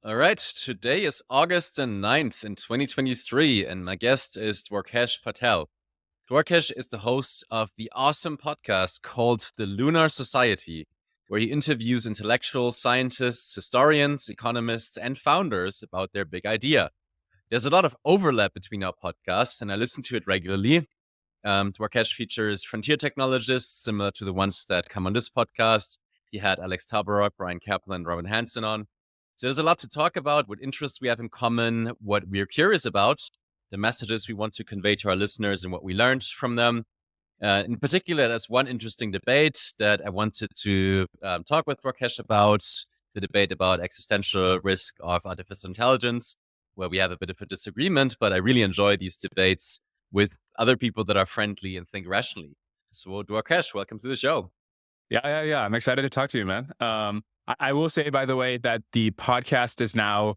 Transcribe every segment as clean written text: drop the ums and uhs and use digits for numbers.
All right, today is August the 9th in 2023, and my guest is Dwarkesh Patel. Dwarkesh is the host of the awesome podcast called The Lunar Society, where he interviews intellectuals, scientists, historians, economists, and founders about their big idea. There's a lot of overlap between our podcasts, and I listen to it regularly. Dwarkesh features frontier technologists similar to the ones that come on this podcast. He had Alex Tabarrok, Brian Kaplan, Robin Hanson on. So there's a lot to talk about, what interests we have in common, what we're curious about, the messages we want to convey to our listeners and what we learned from them. In particular, there's one interesting debate that I wanted to talk with Dwarkesh about, the debate about existential risk of artificial intelligence, where we have a bit of a disagreement, but I really enjoy these debates with other people that are friendly and think rationally. So Dwarkesh, welcome to the show. Yeah. I'm excited to talk to you, man. I will say, by the way, that the podcast is now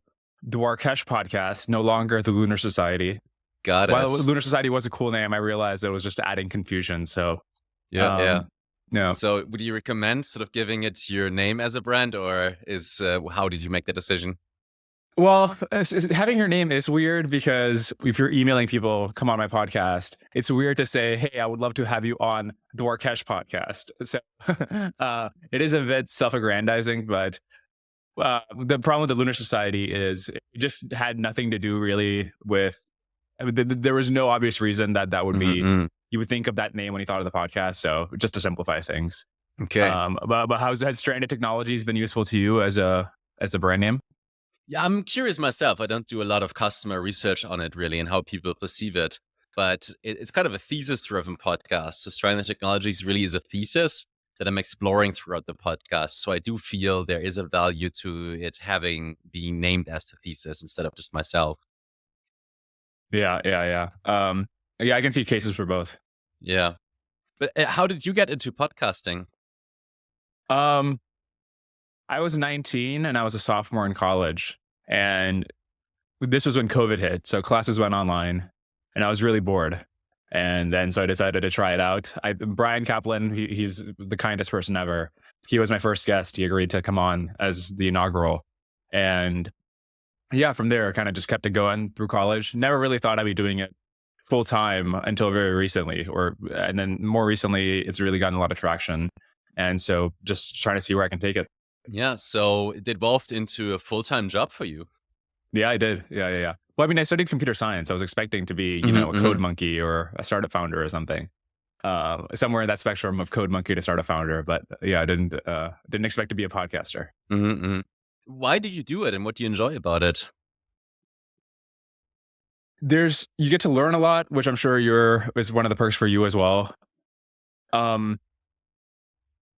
Dwarkesh Podcast, no longer the Lunar Society. Got it. While Lunar Society was a cool name, I realized it was just adding confusion. So yeah. No. So would you recommend sort of giving it your name as a brand, or is how did you make the decision? Well, having your name is weird because if you're emailing people, come on my podcast, it's weird to say, hey, I would love to have you on Dwarkesh Podcast. So it is a bit self-aggrandizing, but the problem with the Lunar Society is it just had nothing to do really with, there was no obvious reason that would be, you would think of that name when you thought of the podcast. So just to simplify things. Okay. But has Stranded Technologies been useful to you as a brand name? Yeah, I'm curious myself. I don't do a lot of customer research on it really and how people perceive it, but it's kind of a thesis-driven podcast. So Stranded Technologies really is a thesis that I'm exploring throughout the podcast. So I do feel there is a value to it having being named as the thesis instead of just myself. Yeah. I can see cases for both. Yeah. But how did you get into podcasting? I was 19 and I was a sophomore in college. And this was when COVID hit. So classes went online and I was really bored. And then so I decided to try it out. Brian Kaplan, he's the kindest person ever. He was my first guest. He agreed to come on as the inaugural. And yeah, from there, I kind of just kept it going through college. Never really thought I'd be doing it full time until very recently. And then more recently, it's really gotten a lot of traction. And so just trying to see where I can take it. Yeah, so it evolved into a full-time job for you. Yeah, I did. Yeah. Well, I mean, I studied computer science. I was expecting to be, a code monkey or a startup founder or something. Somewhere in that spectrum of code monkey to startup founder. But yeah, I didn't expect to be a podcaster. Why do you do it and what do you enjoy about it? You get to learn a lot, which I'm sure is one of the perks for you as well.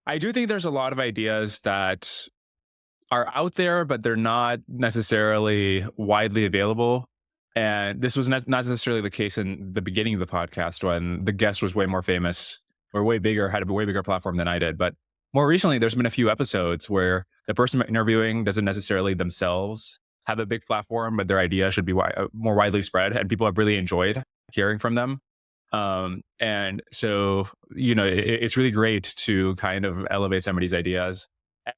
I do think there's a lot of ideas that are out there, but they're not necessarily widely available. And this was not necessarily the case in the beginning of the podcast when the guest was way more famous or way bigger, had a way bigger platform than I did. But more recently, there's been a few episodes where the person interviewing doesn't necessarily themselves have a big platform, but their idea should be more widely spread. And people have really enjoyed hearing from them. And so, it's really great to kind of elevate somebody's ideas.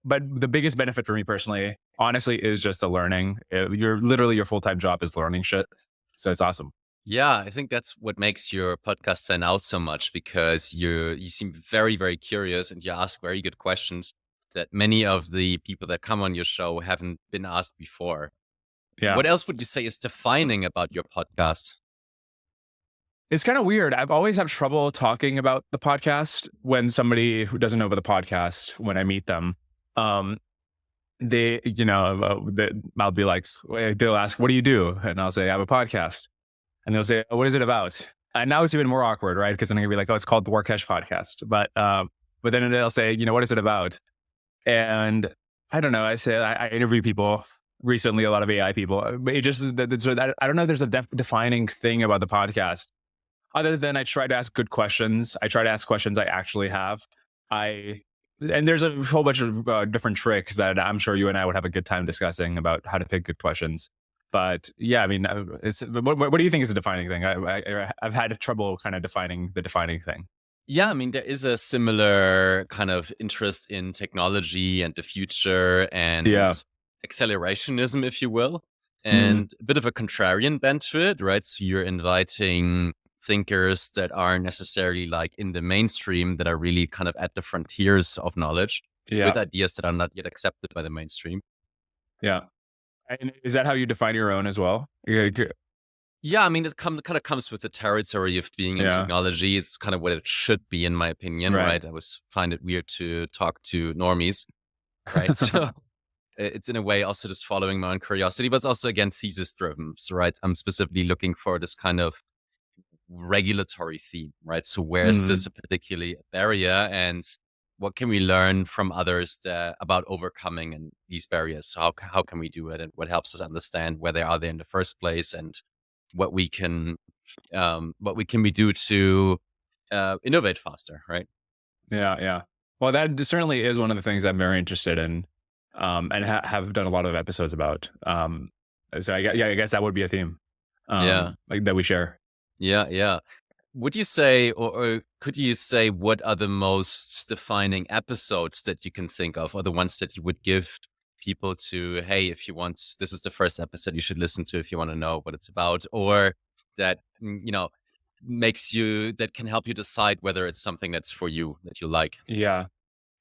But the biggest benefit for me personally, honestly, is just the learning. Your full-time job is learning shit. So it's awesome. Yeah, I think that's what makes your podcast stand out so much because you seem very, very curious and you ask very good questions that many of the people that come on your show haven't been asked before. Yeah. What else would you say is defining about your podcast? It's kind of weird. I've always had trouble talking about the podcast when somebody who doesn't know about the podcast, when I meet them, I'll be like, they'll ask, what do you do? And I'll say, I have a podcast. And they'll say, what is it about? And now it's even more awkward, right? Because then I'm going to be like, oh, it's called Dwarkesh Podcast. But then they'll say, what is it about? And I don't know. I say, I interview people recently, a lot of AI people. It just, I don't know if there's a defining thing about the podcast. Other than I try to ask good questions. I try to ask questions I actually have. And there's a whole bunch of different tricks that I'm sure you and I would have a good time discussing about how to pick good questions. But yeah, I mean, what do you think is a defining thing? I've had trouble kind of defining the defining thing. Yeah, I mean, there is a similar kind of interest in technology and the future and accelerationism, if you will, and a bit of a contrarian bent to it, right? So you're inviting thinkers that aren't necessarily like in the mainstream, that are really kind of at the frontiers of knowledge with ideas that are not yet accepted by the mainstream. Yeah. And is that how you define your own as well? Yeah, I mean, it kind of comes with the territory of being in technology. It's kind of what it should be, in my opinion, right? I find it weird to talk to normies, right? So it's in a way also just following my own curiosity, but it's also, again, thesis driven. So, right, I'm specifically looking for this kind of regulatory theme, right? So where's this a particularly barrier, and what can we learn from others about overcoming and these barriers? So how can we do it, and what helps us understand where they are there in the first place, and what we can we do to innovate faster, right? Yeah. Well, that certainly is one of the things I'm very interested in, and have done a lot of episodes about. So I guess that would be a theme, like that we share. Yeah. Would you say, or could you say, what are the most defining episodes that you can think of, or the ones that you would give people to, hey, if you want, this is the first episode you should listen to if you want to know what it's about, or that, that can help you decide whether it's something that's for you, that you like? Yeah.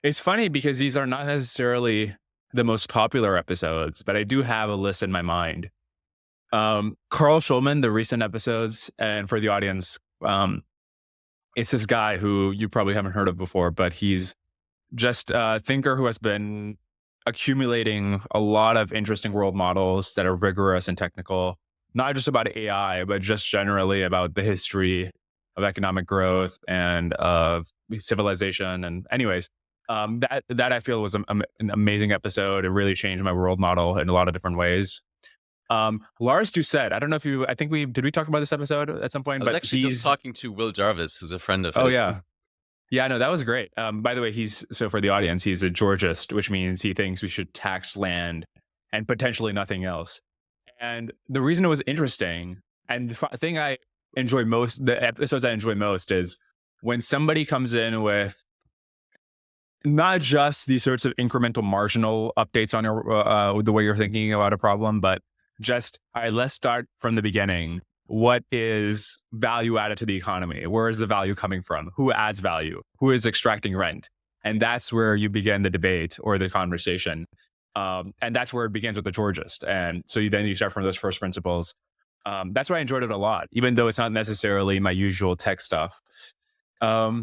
It's funny because these are not necessarily the most popular episodes, but I do have a list in my mind. Carl Shulman, the recent episodes, and for the audience, it's this guy who you probably haven't heard of before, but he's just a thinker who has been accumulating a lot of interesting world models that are rigorous and technical, not just about AI, but just generally about the history of economic growth and of civilization. And anyways, that I feel was an amazing episode. It really changed my world model in a lot of different ways. Lars Doucette, I don't know if did we talk about this episode at some point? I was actually just talking to Will Jarvis, who's a friend of his. Oh, yeah. Yeah, no, that was great. By the way, so for the audience, he's a Georgist, which means he thinks we should tax land and potentially nothing else. And the reason it was interesting, and the thing I enjoy most, the episodes I enjoy most, is when somebody comes in with not just these sorts of incremental marginal updates on your the way you're thinking about a problem, but just, all right, let's start from the beginning. What is value added to the economy? Where is the value coming from? Who adds value? Who is extracting rent? And that's where you begin the debate or the conversation. And that's where it begins with the Georgist. And so you start from those first principles. That's why I enjoyed it a lot, even though it's not necessarily my usual tech stuff. Are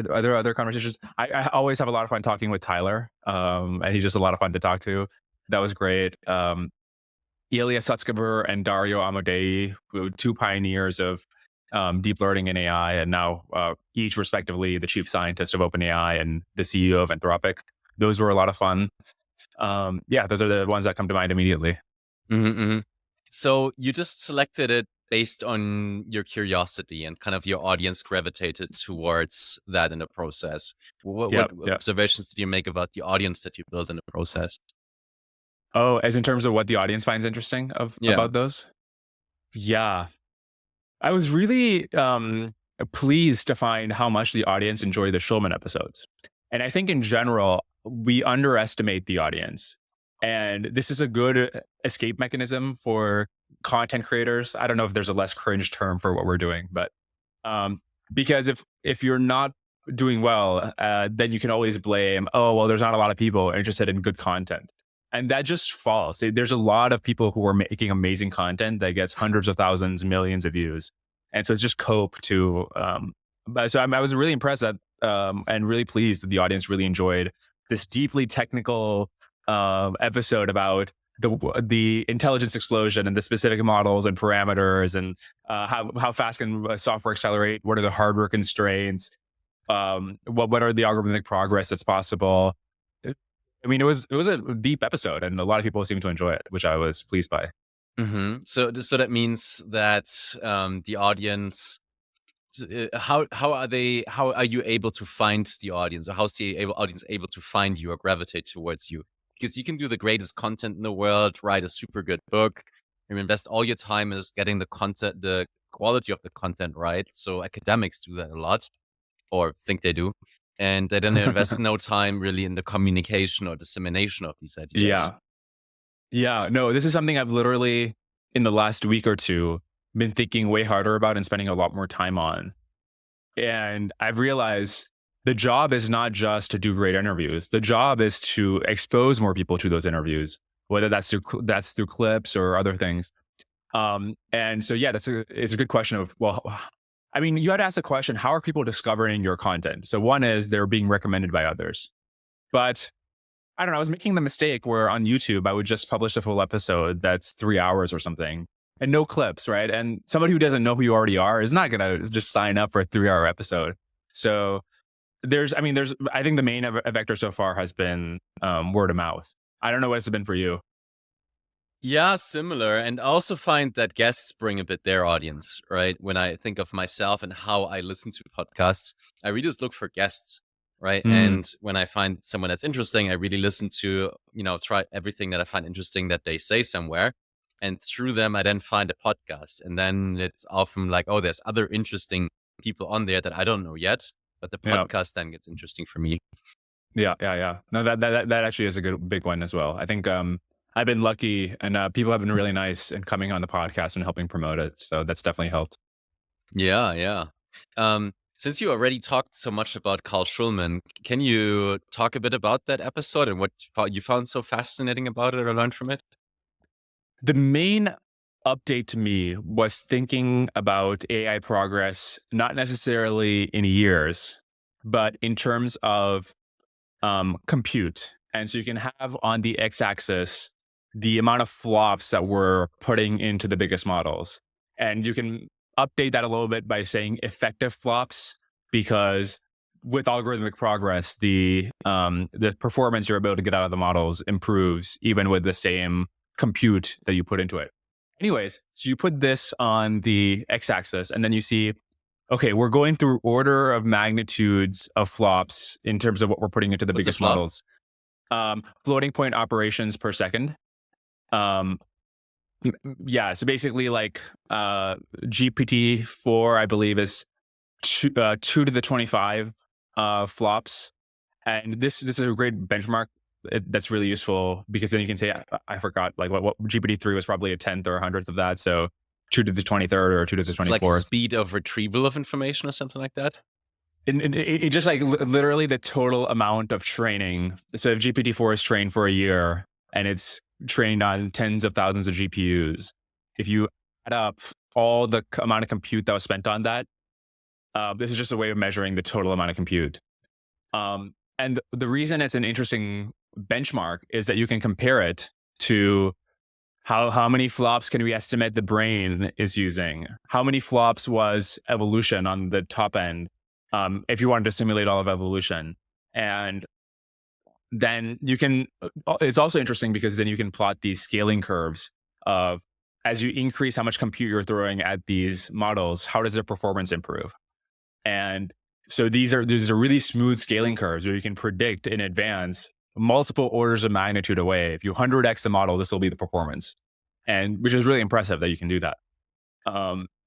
there other conversations? I always have a lot of fun talking with Tyler, and he's just a lot of fun to talk to. That was great. Ilya Sutskever and Dario Amodei, two pioneers of deep learning and AI, and now each respectively the chief scientist of OpenAI and the CEO of Anthropic. Those were a lot of fun. Those are the ones that come to mind immediately. Mm-hmm. So you just selected it based on your curiosity, and kind of your audience gravitated towards that in the process. What observations did you make about the audience that you built in the process? Oh, as in terms of what the audience finds interesting about those? Yeah. I was really pleased to find how much the audience enjoyed the Shulman episodes. And I think in general, we underestimate the audience. And this is a good escape mechanism for content creators. I don't know if there's a less cringe term for what we're doing, but because if you're not doing well, then you can always blame, there's not a lot of people interested in good content. And that just falls. There's a lot of people who are making amazing content that gets hundreds of thousands, millions of views. And so it's just cope to, so I was really impressed that, and really pleased that the audience really enjoyed this deeply technical episode about the intelligence explosion and the specific models and parameters, and how fast can software accelerate? What are the hardware constraints? What are the algorithmic progress that's possible? I mean, it was a deep episode, and a lot of people seemed to enjoy it, which I was pleased by. Mm-hmm. So that means that the audience, how are you able to find the audience, or how's the audience able to find you or gravitate towards you? Because you can do the greatest content in the world, write a super good book, and invest all your time is getting the quality of the content right. So academics do that a lot, or think they do. And they don't invest no time really in the communication or dissemination of these ideas. Yeah. Yeah, no, this is something I've literally in the last week or two been thinking way harder about and spending a lot more time on. And I've realized the job is not just to do great interviews. The job is to expose more people to those interviews, whether that's through clips or other things. And so, yeah, it's a good question of, well, I mean, you had to ask the question, how are people discovering your content? So one is they're being recommended by others. But I don't know, I was making the mistake where on YouTube, I would just publish a full episode that's 3 hours or something and no clips, right? And somebody who doesn't know who you already are is not going to just sign up for a 3 hour episode. So I think the main vector so far has been word of mouth. I don't know what it's been for you. Yeah, similar. And I also find that guests bring a bit their audience, right? When I think of myself and how I listen to podcasts, I really just look for guests, right? Mm, And when I find someone that's interesting, I really listen to, try everything that I find interesting that they say somewhere. And through them, I then find a podcast. And then it's often like, oh, there's other interesting people on there that I don't know yet. But the yeah. podcast then gets interesting for me. Yeah. No, that actually is a big one as well. I think I've been lucky, and people have been really nice in coming on the podcast and helping promote it. So that's definitely helped. Yeah, yeah. Since you already talked so much about Carl Schulman, can you talk a bit about that episode and what you found so fascinating about it or learned from it? The main update to me was thinking about AI progress, not necessarily in years, but in terms of compute. And so you can have on the x-axis the amount of flops that we're putting into the biggest models. And you can update that a little bit by saying effective flops, because with algorithmic progress, the performance you're able to get out of the models improves even with the same compute that you put into it. Anyways, so you put this on the x-axis, and then you see, okay, we're going through order of magnitudes of flops in terms of what we're putting into the What's a biggest flop? models. Floating point operations per second. Um, yeah, so basically, like GPT-4, I believe, is 2 to the 25 flops, and this is a great benchmark. That's really useful because then you can say, I forgot, like what GPT-3 was probably a tenth or a hundredth of that, so 2 to the 23rd or 2 to the It's like 24th. speed of retrieval of information or something like that. And it just like literally the total amount of training. So if GPT-4 is trained for a year and it's trained on tens of thousands of GPUs, if you add up all the amount of compute that was spent on that, this is just a way of measuring the total amount of compute. And the reason it's an interesting benchmark is that you can compare it to how many flops can we estimate the brain is using? How many flops was evolution on the top end? If you wanted to simulate all of evolution. And then you can, it's also interesting because then you can plot these scaling curves of, as you increase how much compute you're throwing at these models, how does their performance improve? And so these are really smooth scaling curves where you can predict in advance multiple orders of magnitude away. If you 100x the model, this will be the performance, and which is really impressive that you can do that.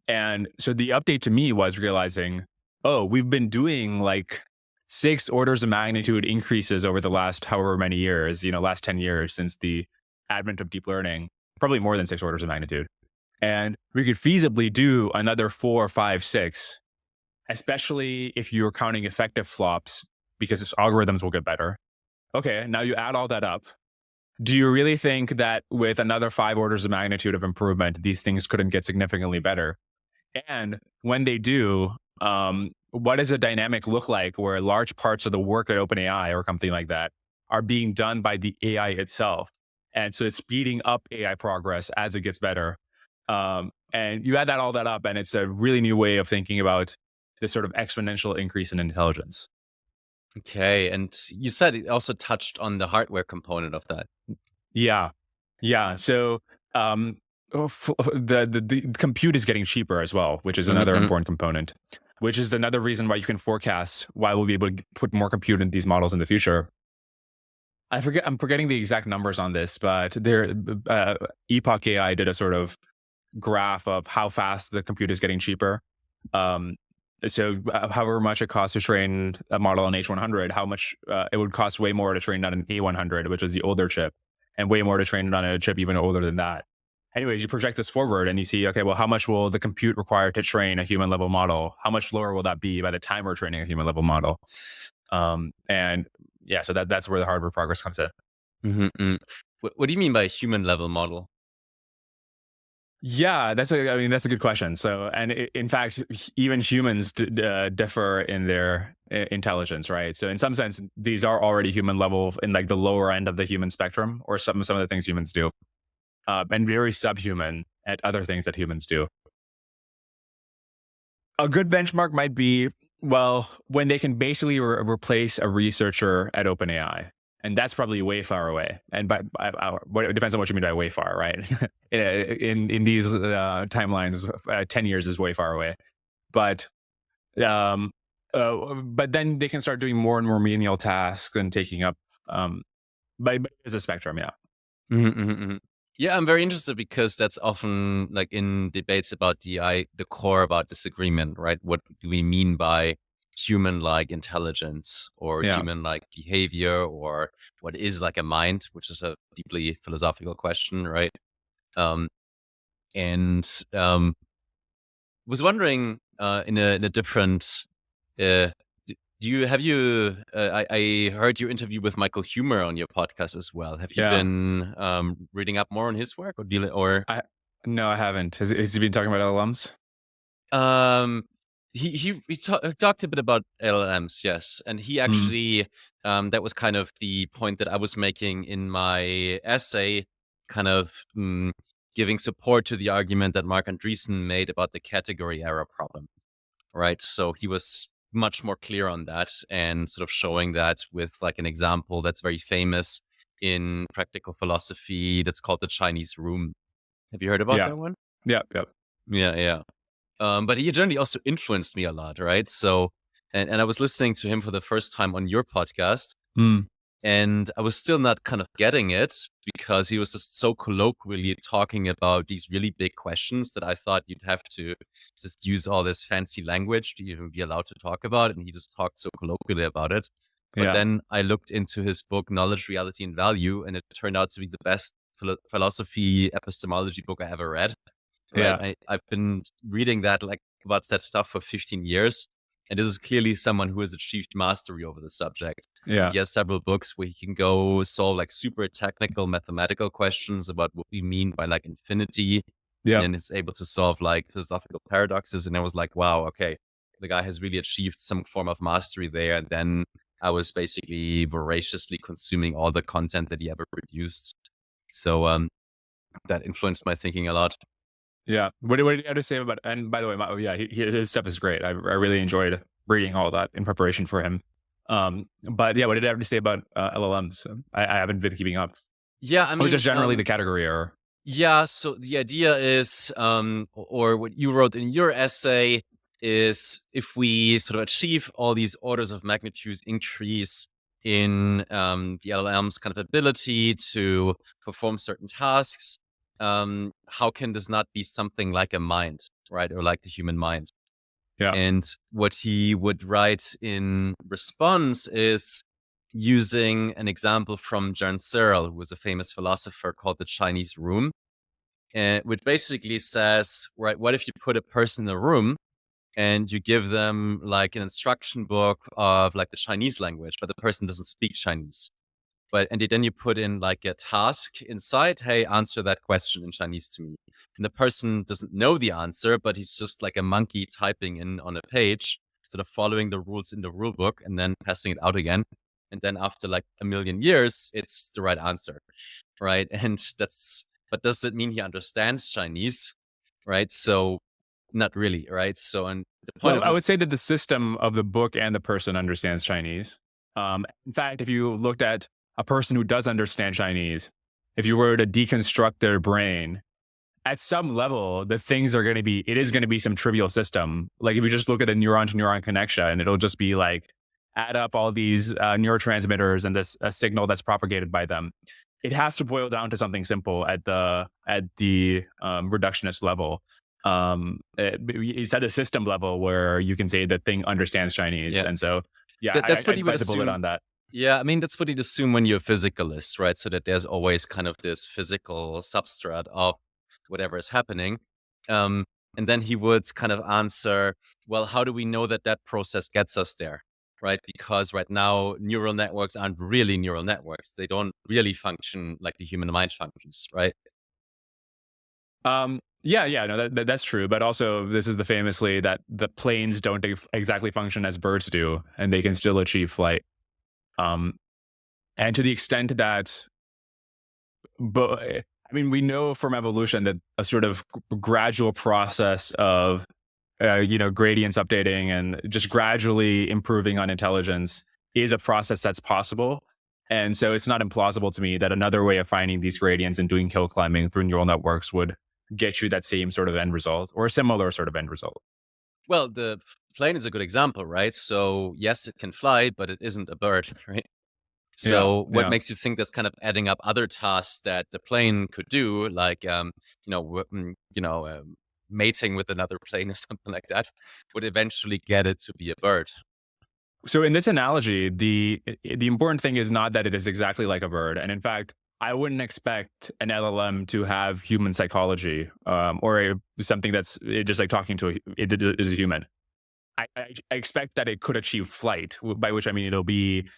And so the update to me was realizing, oh, we've been doing like 6 orders of magnitude increases over the last however many years, last 10 years since the advent of deep learning, probably more than 6 orders of magnitude. And we could feasibly do another 4, 5, 6, especially if you're counting effective flops, because algorithms will get better. Okay, now you add all that up. Do you really think that with another 5 orders of magnitude of improvement, these things couldn't get significantly better? And when they do, what does a dynamic look like where large parts of the work at OpenAI or something like that are being done by the AI itself? And so it's speeding up AI progress as it gets better. And you add all that up, and it's a really new way of thinking about this sort of exponential increase in intelligence. Okay, and you said it also touched on the hardware component of that. Yeah. So the compute is getting cheaper as well, which is another important component, which is another reason why you can forecast why we'll be able to put more compute in these models in the future. I'm forgetting the exact numbers on this, but Epoch AI did a sort of graph of how fast the compute is getting cheaper. So however much it costs to train a model on H100, how much it would cost way more to train on an A100, which is the older chip. and way more to train it on a chip even older than that. Anyways, you project this forward and you see, okay, well, how much will the compute require to train a human level model? How much lower will that be by the time we're training a human level model? And yeah, so that's where the hardware progress comes in. Mm-hmm. What do you mean by human level model? Yeah, that's a good question. So, and in fact, even humans differ in their intelligence, right? So, in some sense, these are already human level in like the lower end of the human spectrum, or some of the things humans do, and very subhuman at other things that humans do. A good benchmark might be, well, when they can basically replace a researcher at OpenAI. And that's probably way far away. And it depends on what you mean by way far, right? in these timelines, 10 years is way far away. But then they can start doing more and more menial tasks and taking up. But it's a spectrum, yeah. Mm-hmm, mm-hmm. Yeah, I'm very interested because that's often like in debates about the core about disagreement, right? What do we mean by human-like intelligence or human-like behavior, or what is like a mind, which is a deeply philosophical question, right? Was wondering in a different. I heard your interview with Michael Humer on your podcast as well. Have you been reading up more on his work, No, I haven't. Has he been talking about LLMs? He talked a bit about LLMs, yes, and he actually that was kind of the point that I was making in my essay, kind of giving support to the argument that Marc Andreessen made about the category error problem, right? So he was much more clear on that and sort of showing that with like an example that's very famous in practical philosophy that's called the Chinese room. Have you heard about that one? Yeah. But he generally also influenced me a lot, right? So, and I was listening to him for the first time on your podcast, and I was still not kind of getting it because he was just so colloquially talking about these really big questions that I thought you'd have to just use all this fancy language to even be allowed to talk about it. And he just talked so colloquially about it. But then I looked into his book, Knowledge, Reality, and Value, and it turned out to be the best philosophy epistemology book I ever read. Right? Yeah. I've been reading that like about that stuff for 15 years. And this is clearly someone who has achieved mastery over the subject. Yeah. He has several books where he can go solve like super technical mathematical questions about what we mean by like infinity. Yeah. And is able to solve like philosophical paradoxes. And I was like, wow, okay, the guy has really achieved some form of mastery there. And then I was basically voraciously consuming all the content that he ever produced. So that influenced my thinking a lot. Yeah. What did you have to say about? And by the way, his stuff is great. I really enjoyed reading all that in preparation for him. But yeah, what did you have to say about LLMs? I haven't been keeping up. Yeah, I mean, just generally the category error. Yeah. So the idea is, or what you wrote in your essay is, if we sort of achieve all these orders of magnitude increase in the LLM's kind of ability to perform certain tasks, how can this not be something like a mind, right? Or like the human mind? Yeah. And what he would write in response is using an example from John Searle, who was a famous philosopher, called the Chinese room, and which basically says, right, what if you put a person in a room and you give them like an instruction book of like the Chinese language, but the person doesn't speak Chinese? And then you put in like a task inside, hey, answer that question in Chinese to me. And the person doesn't know the answer, but he's just like a monkey typing in on a page, sort of following the rules in the rule book and then passing it out again. And then after like a million years, it's the right answer, right? But does it mean he understands Chinese, right? So not really, right? So, and the point I would say that the system of the book and the person understands Chinese. In fact, if you looked at a person who does understand Chinese, if you were to deconstruct their brain, at some level, the things are going to be, it is going to be some trivial system. Like if you just look at a neuron to neuron connection, it'll just be like, add up all these neurotransmitters and this signal that's propagated by them. It has to boil down to something simple at the reductionist level. It's at a system level where you can say the thing understands Chinese. And so, yeah, that's what he would bite the bullet assume on that. Yeah, I mean, that's what you'd assume when you're a physicalist, right? So that there's always kind of this physical substrate of whatever is happening. Um, and then he would kind of answer, well, how do we know that that process gets us there? Right? Because right now, neural networks aren't really neural networks. They don't really function like the human mind functions, right? Yeah, no, that's true. But also, this is the famously that the planes don't exactly function as birds do, and they can still achieve flight. Um, and to the extent that, but I mean, we know from evolution that a sort of gradual process of gradients updating and just gradually improving on intelligence is a process that's possible. And so it's not implausible to me that another way of finding these gradients and doing hill climbing through neural networks would get you that same sort of end result or a similar sort of end result. Well, the plane is a good example, right? So yes, it can fly, but it isn't a bird, right? Yeah, So what yeah. makes you think that's kind of adding up other tasks that the plane could do, like mating with another plane or something like that, would eventually get it to be a bird? So in this analogy, the important thing is not that it is exactly like a bird, and in fact, I wouldn't expect an LLM to have human psychology something that's just like talking to it is a human. I expect that it could achieve flight, by which I mean it'll be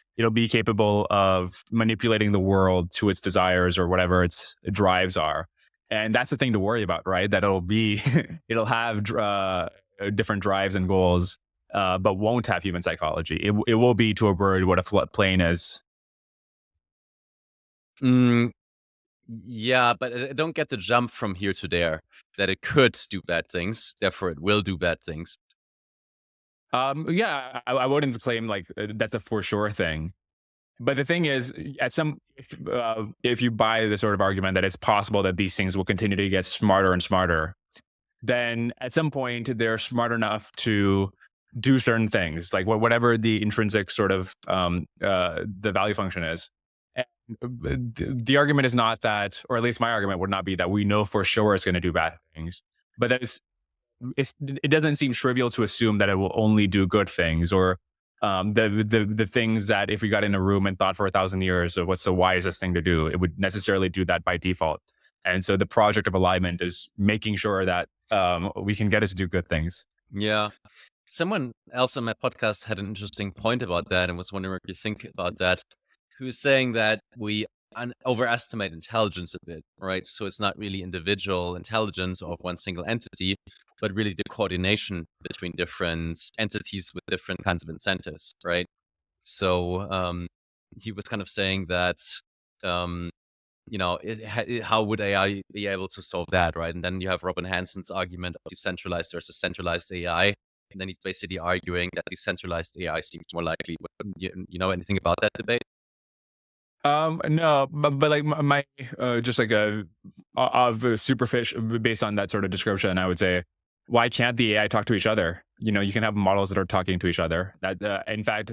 capable of manipulating the world to its desires or whatever its drives are, and that's the thing to worry about, right? That it'll be it'll have different drives and goals, but won't have human psychology. It will be to a bird what a plane is. Mm, yeah, but I don't get the jump from here to there that it could do bad things, therefore it will do bad things. Yeah, I wouldn't claim like that's a for sure thing. But the thing is, if you buy the sort of argument that it's possible that these things will continue to get smarter and smarter, then at some point they're smart enough to do certain things, like whatever the intrinsic sort of the value function is. And the argument is not that, or at least my argument would not be that we know for sure it's going to do bad things, but that it doesn't seem trivial to assume that it will only do good things or the things that if we got in a room and thought for 1,000 years of what's the wisest thing to do, it would necessarily do that by default. And so the project of alignment is making sure that we can get it to do good things. Yeah. Someone else on my podcast had an interesting point about that and was wondering what you think about that. Who was saying that we overestimate intelligence a bit, right? So it's not really individual intelligence of one single entity, but really the coordination between different entities with different kinds of incentives, right? So he was kind of saying that um, how would AI be able to solve that, right? And then you have Robin Hanson's argument of decentralized versus centralized AI. And then he's basically arguing that decentralized AI seems more likely. You know anything about that debate? No, but like my just like a of superficial based on that sort of description, I would say, why can't the AI talk to each other? You can have models that are talking to each other. That in fact,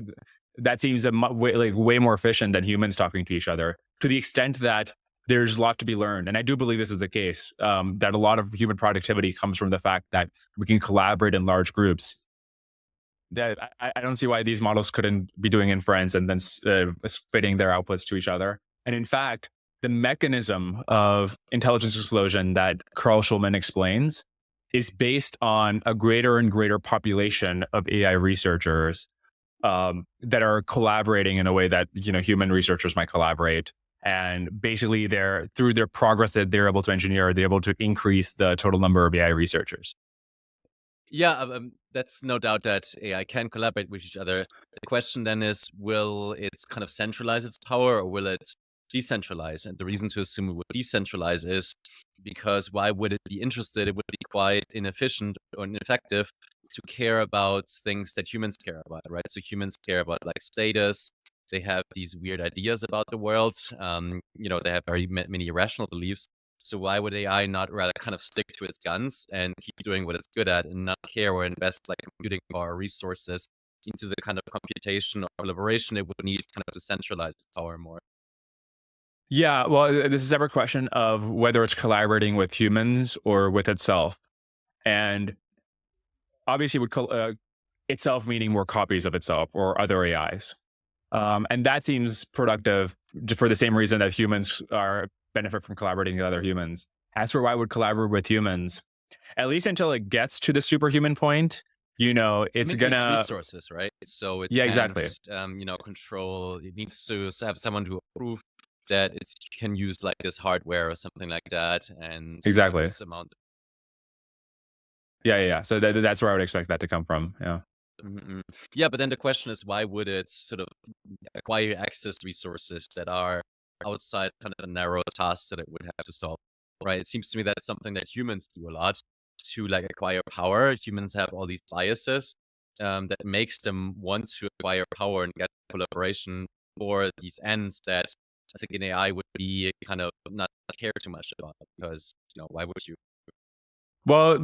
that seems way more efficient than humans talking to each other. To the extent that there's a lot to be learned, and I do believe this is the case. That a lot of human productivity comes from the fact that we can collaborate in large groups. That I don't see why these models couldn't be doing inference and then spitting their outputs to each other. And in fact, the mechanism of intelligence explosion that Carl Shulman explains is based on a greater and greater population of AI researchers that are collaborating in a way that human researchers might collaborate. And basically, through their progress that they're able to engineer, they're able to increase the total number of AI researchers. Yeah, that's no doubt that AI can collaborate with each other. The question then is, will it kind of centralize its power or will it decentralize? And the reason to assume it would decentralize is because why would it be interested? It would be quite inefficient or ineffective to care about things that humans care about, right? So humans care about like status. They have these weird ideas about the world. They have very many irrational beliefs. So why would AI not rather kind of stick to its guns and keep doing what it's good at and not care or invest like computing power resources into the kind of computation or collaboration it would need kind of to centralize its power more? Yeah, well, this is a separate question of whether it's collaborating with humans or with itself. And obviously, itself meaning more copies of itself or other AIs. And that seems productive for the same reason that humans are benefit from collaborating with other humans. As for why I would collaborate with humans, at least until it gets to the superhuman point, I it's mean, it needs gonna. resources, right? So it Yeah, can't, exactly. control. It needs to have someone to approve that it can use like this hardware or something like that, and Exactly. this amount. Yeah. So that's where I would expect that to come from. Yeah. Mhm. Yeah, but then the question is, why would it sort of acquire access to resources that are outside kind of the narrow tasks that it would have to solve, right? It seems to me that's something that humans do a lot to like acquire power. Humans have all these biases that makes them want to acquire power and get collaboration for these ends that I think in AI would be kind of not care too much about because, why would you? Well,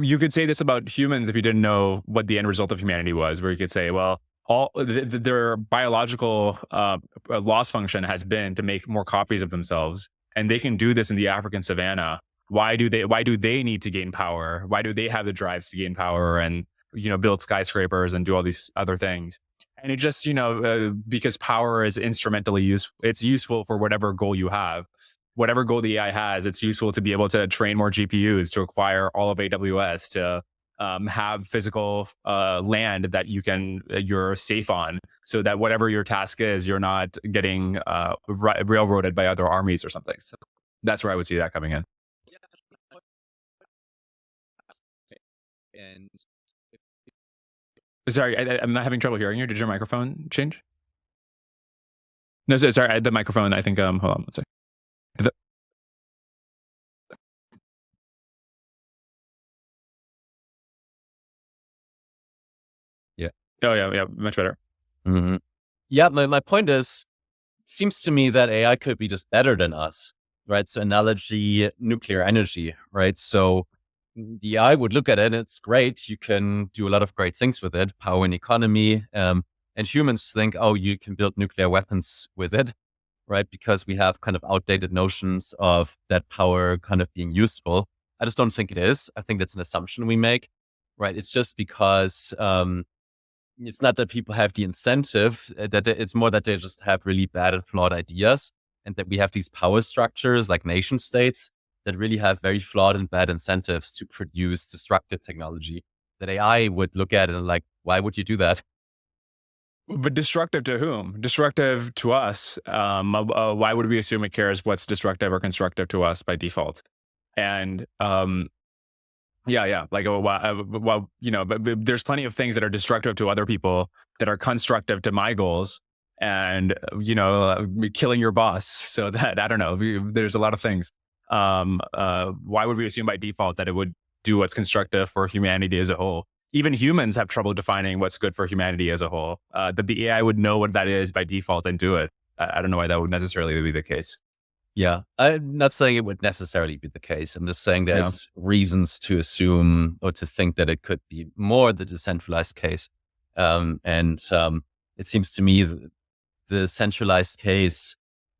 you could say this about humans if you didn't know what the end result of humanity was, where you could say, well, their biological loss function has been to make more copies of themselves, and they can do this in the African savannah. Why do they need to gain power? Why do they have the drives to gain power and build skyscrapers and do all these other things? And it just because power is instrumentally useful, it's useful for whatever goal you have. Whatever goal the AI has, it's useful to be able to train more GPUs, to acquire all of AWS, to have physical land that you're safe on, so that whatever your task is, you're not getting railroaded by other armies or something. So that's where I would see that coming in. And Sorry, I'm not having trouble hearing you. Did your microphone change? No, sorry, the microphone. I think. Hold on. One second. yeah. Oh yeah, much better. Mhm. Yeah, my point is, it seems to me that AI could be just better than us, right? So analogy, nuclear energy, right? So the AI would look at it, and it's great. You can do a lot of great things with it, power and economy. And humans think, oh, you can build nuclear weapons with it, right? Because we have kind of outdated notions of that power kind of being useful. I just don't think it is. I think that's an assumption we make, right? It's just because it's not that people have the incentive, it's more that they just have really bad and flawed ideas, and that we have these power structures like nation states that really have very flawed and bad incentives to produce destructive technology that AI would look at and like, why would you do that? But destructive to whom? Destructive to us. Why would we assume it cares what's destructive or constructive to us by default? And yeah. Like, but there's plenty of things that are destructive to other people that are constructive to my goals, and killing your boss. So that I don't know. There's a lot of things. Why would we assume by default that it would do what's constructive for humanity as a whole? Even humans have trouble defining what's good for humanity as a whole. That the AI would know what that is by default and do it. I don't know why that would necessarily be the case. Yeah, I'm not saying it would necessarily be the case. I'm just saying Yeah. there's reasons to assume or to think that it could be more the decentralized case. And it seems to me that the centralized case,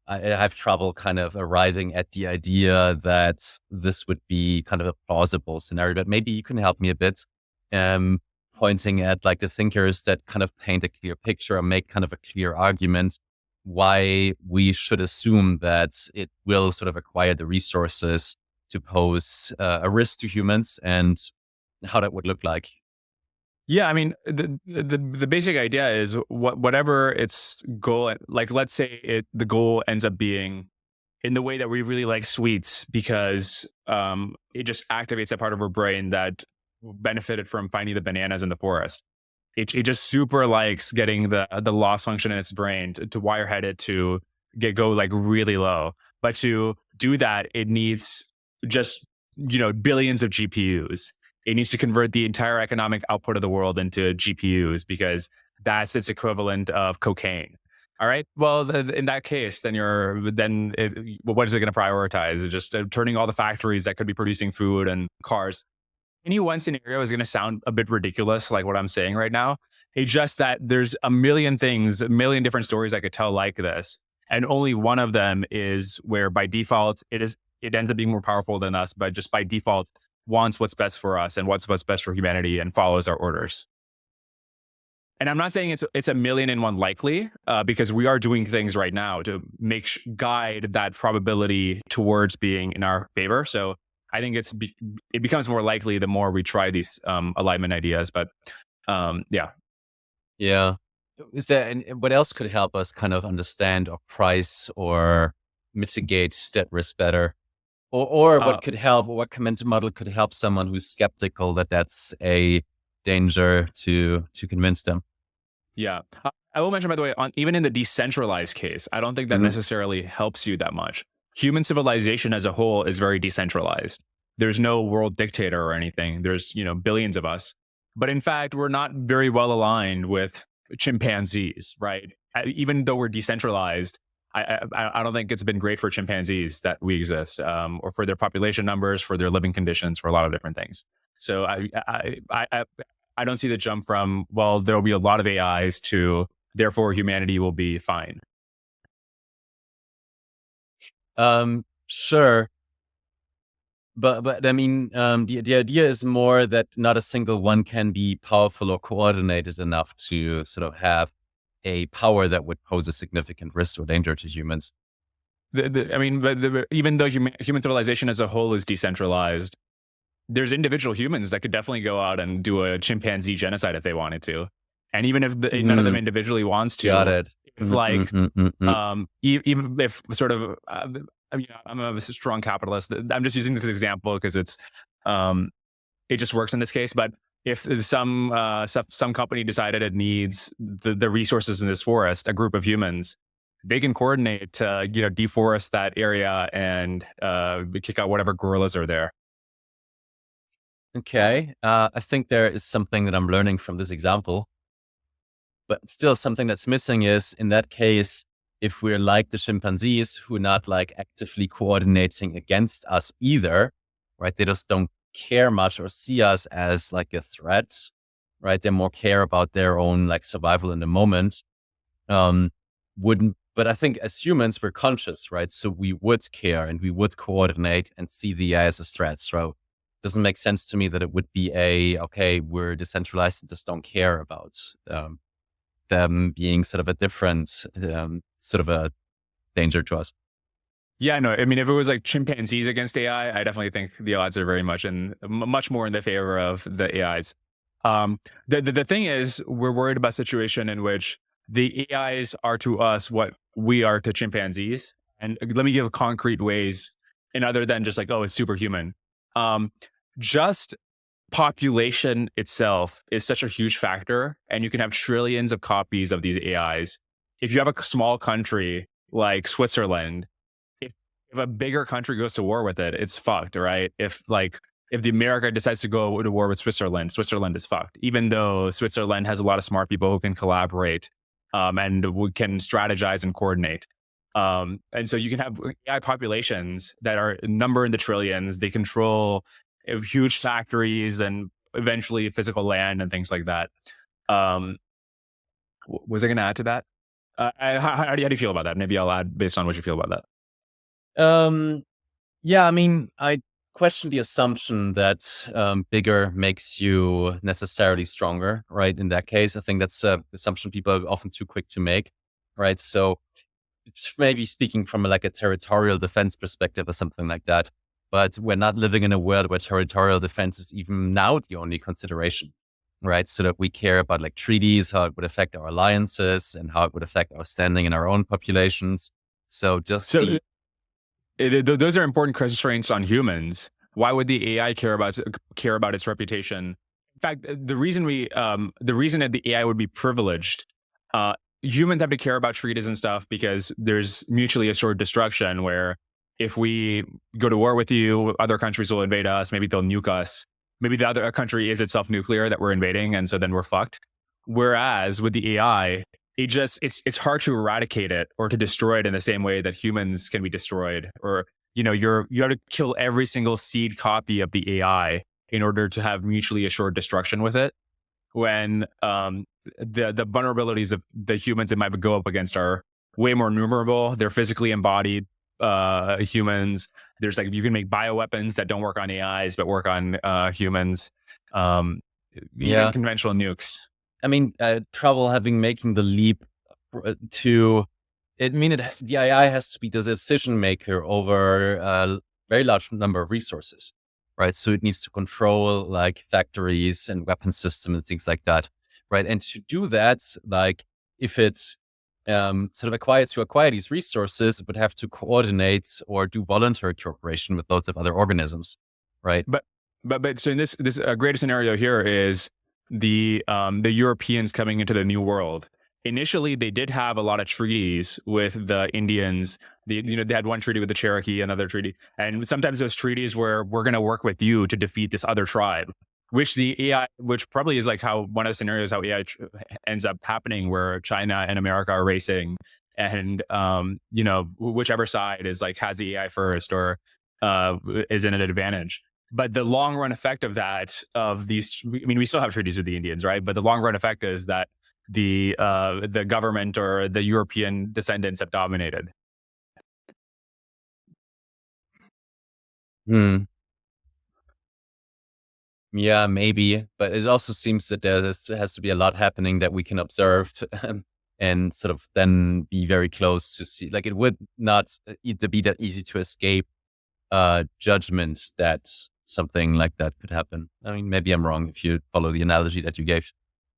I have trouble kind of arriving at the idea that this would be kind of a plausible scenario. But maybe you can help me a bit, um, pointing at like the thinkers that kind of paint a clear picture or make kind of a clear argument why we should assume that it will sort of acquire the resources to pose a risk to humans and how that would look like. Yeah, I mean, the basic idea is whatever its goal, like let's say the goal ends up being in the way that we really like sweets because it just activates that part of our brain that benefited from finding the bananas in the forest. It just super likes getting the loss function in its brain to wirehead it to go like really low. But to do that, it needs just billions of GPUs. It needs to convert the entire economic output of the world into GPUs because that's its equivalent of cocaine. All right. Well, in that case, what is it going to prioritize? Just turning all the factories that could be producing food and cars. Any one scenario is going to sound a bit ridiculous, like what I'm saying right now. It's just that there's a million things, a million different stories I could tell like this, and only one of them is where by default it ends up being more powerful than us, but just by default wants what's best for us and what's best for humanity and follows our orders. And I'm not saying it's a million and one likely, because we are doing things right now to guide that probability towards being in our favor. So I think it becomes more likely the more we try these alignment ideas. But yeah. Yeah. Is there, and what else could help us kind of understand or price or mitigate that risk better? Or what could help, what comment model could help someone who's skeptical that that's a danger to convince them? Yeah. I will mention, by the way, even in the decentralized case, I don't think that necessarily helps you that much. Human civilization as a whole is very decentralized. There's no world dictator or anything. There's, billions of us. But in fact, we're not very well aligned with chimpanzees, right? Even though we're decentralized, I don't think it's been great for chimpanzees that we exist, or for their population numbers, for their living conditions, for a lot of different things. So I don't see the jump from, well, there will be a lot of AIs to, therefore humanity will be fine. Sure. But I mean, the idea is more that not a single one can be powerful or coordinated enough to sort of have a power that would pose a significant risk or danger to humans. Even though human civilization as a whole is decentralized, there's individual humans that could definitely go out and do a chimpanzee genocide if they wanted to. And even if none of them individually wants to, got it. Even if sort of, I'm a strong capitalist. I'm just using this example because it just works in this case. But if some company decided it needs the resources in this forest, a group of humans, they can coordinate to deforest that area and kick out whatever gorillas are there. Okay, I think there is something that I'm learning from this example, but still something that's missing is, in that case, if we're like the chimpanzees who are not like actively coordinating against us either, right? They just don't care much or see us as like a threat, right? They more care about their own like survival in the moment. But I think as humans, we're conscious, right? So we would care and we would coordinate and see the AI as a threat. So it doesn't make sense to me that it would be okay, we're decentralized and just don't care about them being sort of a different sort of a danger to us. Yeah, no, I mean, if it was like chimpanzees against AI, I definitely think the odds are very much much more in the favor of the AIs. The thing is, we're worried about a situation in which the AIs are to us what we are to chimpanzees. And let me give concrete ways, and other than just like, oh, it's superhuman. Just population itself is such a huge factor, and you can have trillions of copies of these AIs. If you have a small country like Switzerland, if a bigger country goes to war with it, it's fucked, right? If the America decides to go to war with Switzerland is fucked. Even though Switzerland has a lot of smart people who can collaborate and can strategize and coordinate. And so you can have AI populations that are number in the trillions. They control huge factories and eventually physical land and things like that. Was I going to add to that? How do you feel about that? Maybe I'll add based on what you feel about that. Yeah, I mean, I question the assumption that bigger makes you necessarily stronger, right? In that case, I think that's an assumption people are often too quick to make, right? So maybe speaking from like a territorial defense perspective or something like that. But we're not living in a world where territorial defense is even now the only consideration, right? So that we care about like treaties, how it would affect our alliances and how it would affect our standing in our own populations. So those are important constraints on humans. Why would the AI care about its reputation? In fact, the reason that the AI would be privileged, humans have to care about treaties and stuff because there's mutually assured destruction where if we go to war with you, other countries will invade us. Maybe they'll nuke us. Maybe the other country is itself nuclear that we're invading, and so then we're fucked. Whereas with the AI, it's hard to eradicate it or to destroy it in the same way that humans can be destroyed. Or you have to kill every single seed copy of the AI in order to have mutually assured destruction with it. When the vulnerabilities of the humans it might go up against are way more numerable. They're physically embodied humans. There's you can make bioweapons that don't work on AIs but work on humans. Even conventional nukes. trouble having making the leap to. The AI has to be the decision maker over a very large number of resources, right? So it needs to control like factories and weapon systems and things like that, right? And to do that, like if it's sort of acquire these resources, it would have to coordinate or do voluntary cooperation with loads of other organisms, right? But so in this greater scenario here is the Europeans coming into the New World. Initially, they did have a lot of treaties with the Indians. They had one treaty with the Cherokee, another treaty, and sometimes those treaties were, we're going to work with you to defeat this other tribe. Which probably is like how one of the scenarios how AI ends up happening, where China and America are racing, and whichever side is like has the AI first or is in an advantage. But the long run effect of that, we still have treaties with the Indians, right? But the long run effect is that the government or the European descendants have dominated. Yeah, maybe, but it also seems that there has to be a lot happening that we can observe and sort of then be very close to see. Like it would not either be that easy to escape judgment that something like that could happen. I mean, maybe I'm wrong if you follow the analogy that you gave.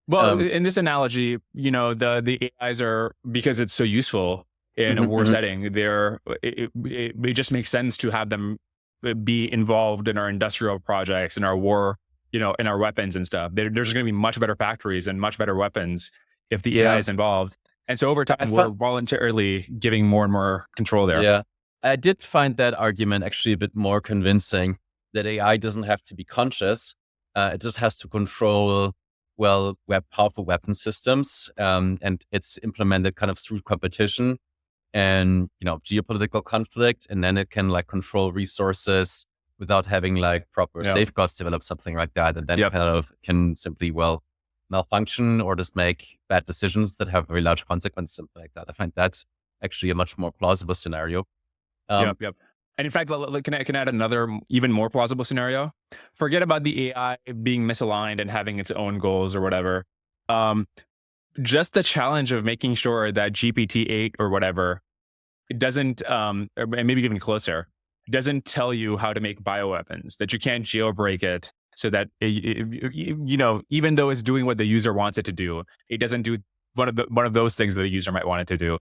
Well, in this analogy, the AIs are, because it's so useful in a war setting, it just makes sense to have them be involved in our industrial projects, in our war, in our weapons and stuff. There's going to be much better factories and much better weapons if the AI is involved. And so over time, we're voluntarily giving more and more control there. Yeah, I did find that argument actually a bit more convincing, that AI doesn't have to be conscious. It just has to control powerful weapon systems, and it's implemented kind of through competition and geopolitical conflict, and then it can like control resources without having like proper safeguards develop, something like that, and then kind of can simply malfunction or just make bad decisions that have very large consequences, something like that. I find that's actually a much more plausible scenario. And in fact, can I add another even more plausible scenario? Forget about the AI being misaligned and having its own goals or whatever. Just the challenge of making sure that GPT-8 or whatever, it doesn't, or maybe even closer, doesn't tell you how to make bioweapons, that you can't jailbreak it so that, even though it's doing what the user wants it to do, it doesn't do one of those things that the user might want it to do.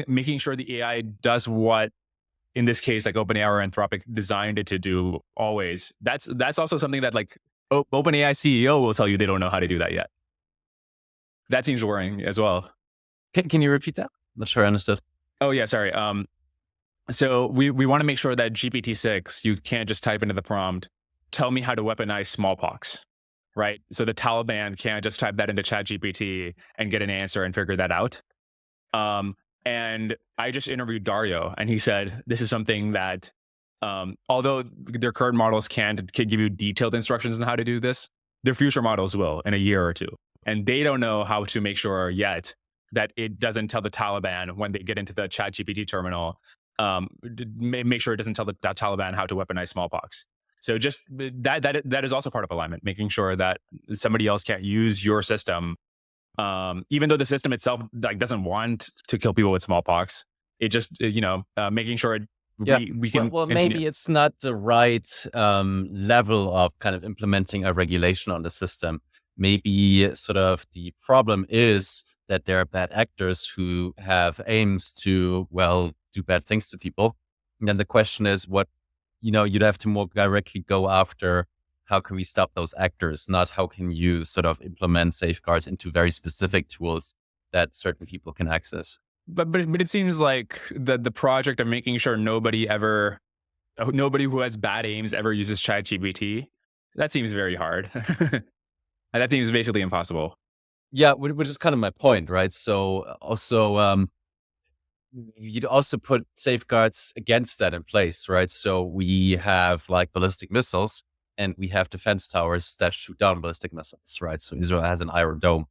Making sure the AI does what, in this case, like OpenAI or Anthropic designed it to do always. That's also something that like OpenAI CEO will tell you they don't know how to do that yet. That seems worrying as well. Can you repeat that? I'm not sure I understood. Oh yeah, sorry. So we want to make sure that GPT-6, you can't just type into the prompt, tell me how to weaponize smallpox, right? So the Taliban can't just type that into ChatGPT and get an answer and figure that out. And I just interviewed Dario, and he said this is something that, although their current models can give you detailed instructions on how to do this, their future models will in a year or two. And they don't know how to make sure yet that it doesn't tell the Taliban when they get into the ChatGPT terminal, make sure it doesn't tell the Taliban how to weaponize smallpox. So just that is also part of alignment, making sure that somebody else can't use your system. Even though the system itself like doesn't want to kill people with smallpox, it just making sure we can. Well, maybe it's not the right level of kind of implementing a regulation on the system. Maybe sort of the problem is that there are bad actors who have aims to do bad things to people, and then the question is you'd have to more directly go after. How can we stop those actors? Not how can you sort of implement safeguards into very specific tools that certain people can access. But it seems like the project of making sure nobody who has bad aims ever uses ChatGPT, that seems very hard. And that seems basically impossible. Yeah, which is kind of my point, right? So also, you'd also put safeguards against that in place, right? So we have like ballistic missiles, and we have defense towers that shoot down ballistic missiles, right? So Israel has an Iron Dome.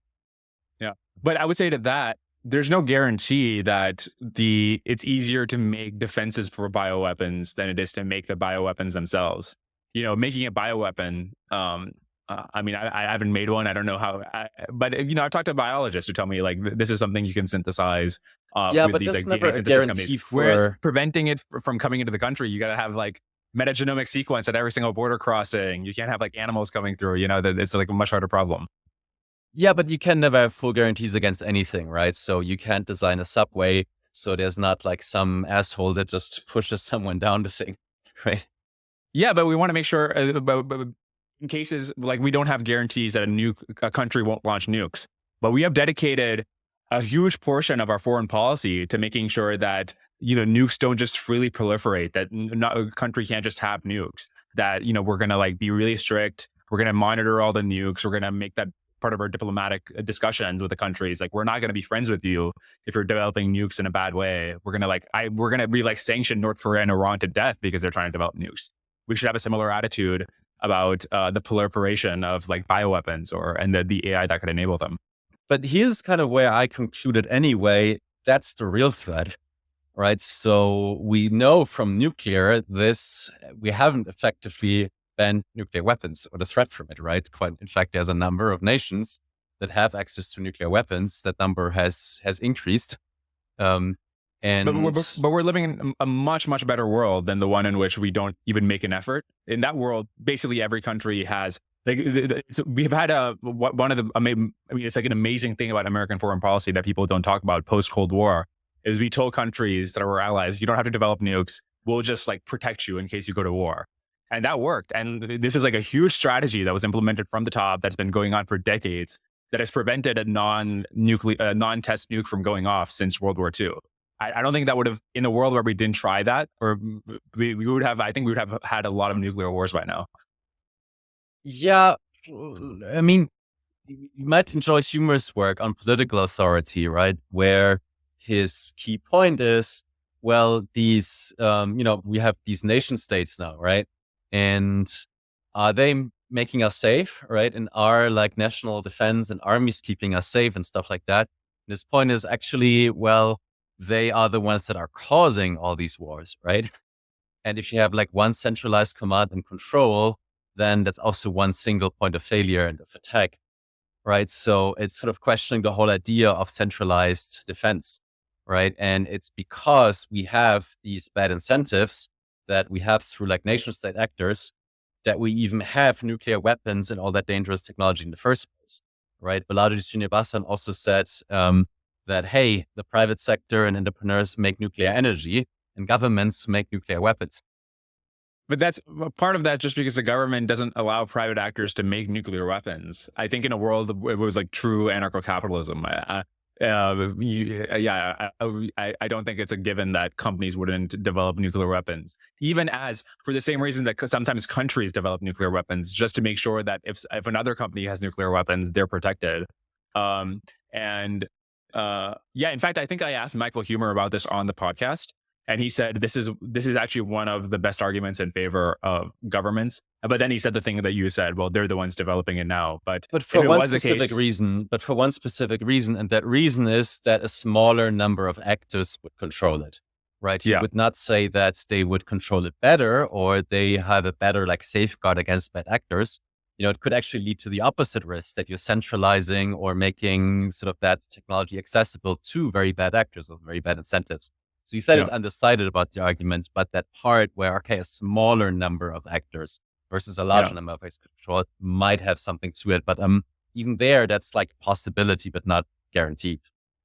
Yeah. But I would say to that, there's no guarantee that it's easier to make defenses for bioweapons than it is to make the bioweapons themselves. Making a bioweapon, I mean, I haven't made one. I don't know how, but I've talked to biologists who tell me like this is something you can synthesize Yeah, with but these that's like never DNA a synthesis companies. guarantee Whereas for. preventing it from coming into the country, you got to have like metagenomic sequence at every single border crossing. You can't have like animals coming through. That it's like a much harder problem. Yeah, but you can never have full guarantees against anything, right? So you can't design a subway so there's not like some asshole that just pushes someone down the thing, right? Yeah, but we want to make sure, but in cases like we don't have guarantees that a country won't launch nukes, but we have dedicated a huge portion of our foreign policy to making sure that nukes don't just freely proliferate. That not a country can't just have nukes. That we're gonna like be really strict. We're gonna monitor all the nukes. We're gonna make that part of our diplomatic discussions with the countries. Like we're not gonna be friends with you if you're developing nukes in a bad way. We're gonna be like sanction North Korea and Iran to death because they're trying to develop nukes. We should have a similar attitude about the proliferation of like bioweapons and the AI that could enable them. But here's kind of where I concluded anyway, that's the real threat, right? So we know from nuclear we haven't effectively banned nuclear weapons or the threat from it, right? In fact, there's a number of nations that have access to nuclear weapons. That number has increased. But we're living in a much, much better world than the one in which we don't even make an effort. In that world, basically every country has, like, we've had one of the, I mean, it's like an amazing thing about American foreign policy that people don't talk about post-Cold War is we told countries that are our allies, you don't have to develop nukes. We'll just like protect you in case you go to war. And that worked. And this is like a huge strategy that was implemented from the top that's been going on for decades that has prevented a non-test nuke from going off since World War II. I don't think that would have, in a world where we didn't try that, or we would have, I think we would have had a lot of nuclear wars by now. Yeah, I mean, you might enjoy Schumer's work on political authority, right? Where his key point is, well, these, we have these nation states now, right? And are they making us safe, right? And are like national defense and armies keeping us safe and stuff like that? And his point is actually, well, they are the ones that are causing all these wars, right? And if you have like one centralized command and control, then that's also one single point of failure and of attack, right? So it's sort of questioning the whole idea of centralized defense, right? And it's because we have these bad incentives that we have through like nation state actors that we even have nuclear weapons and all that dangerous technology in the first place, right? Balaji Srinivasan also said, that, hey, the private sector and entrepreneurs make nuclear energy and governments make nuclear weapons. But that's part of that just because the government doesn't allow private actors to make nuclear weapons. I think in a world where it was like true anarcho-capitalism, I don't think it's a given that companies wouldn't develop nuclear weapons, even as for the same reason that sometimes countries develop nuclear weapons just to make sure that if another company has nuclear weapons, they're protected. In fact, I think I asked Michael Huemer about this on the podcast, and he said this is actually one of the best arguments in favor of governments. But then he said the thing that you said, well, they're the ones developing it now. But for one specific reason, and that reason is that a smaller number of actors would control it, right? You would not say that they would control it better or they have a better like safeguard against bad actors. It could actually lead to the opposite risk that you're centralizing or making sort of that technology accessible to very bad actors with very bad incentives. So he said it's undecided about the argument, but that part where, okay, a smaller number of actors versus a larger number of actors controlled might have something to it. But even there, that's like a possibility, but not guaranteed.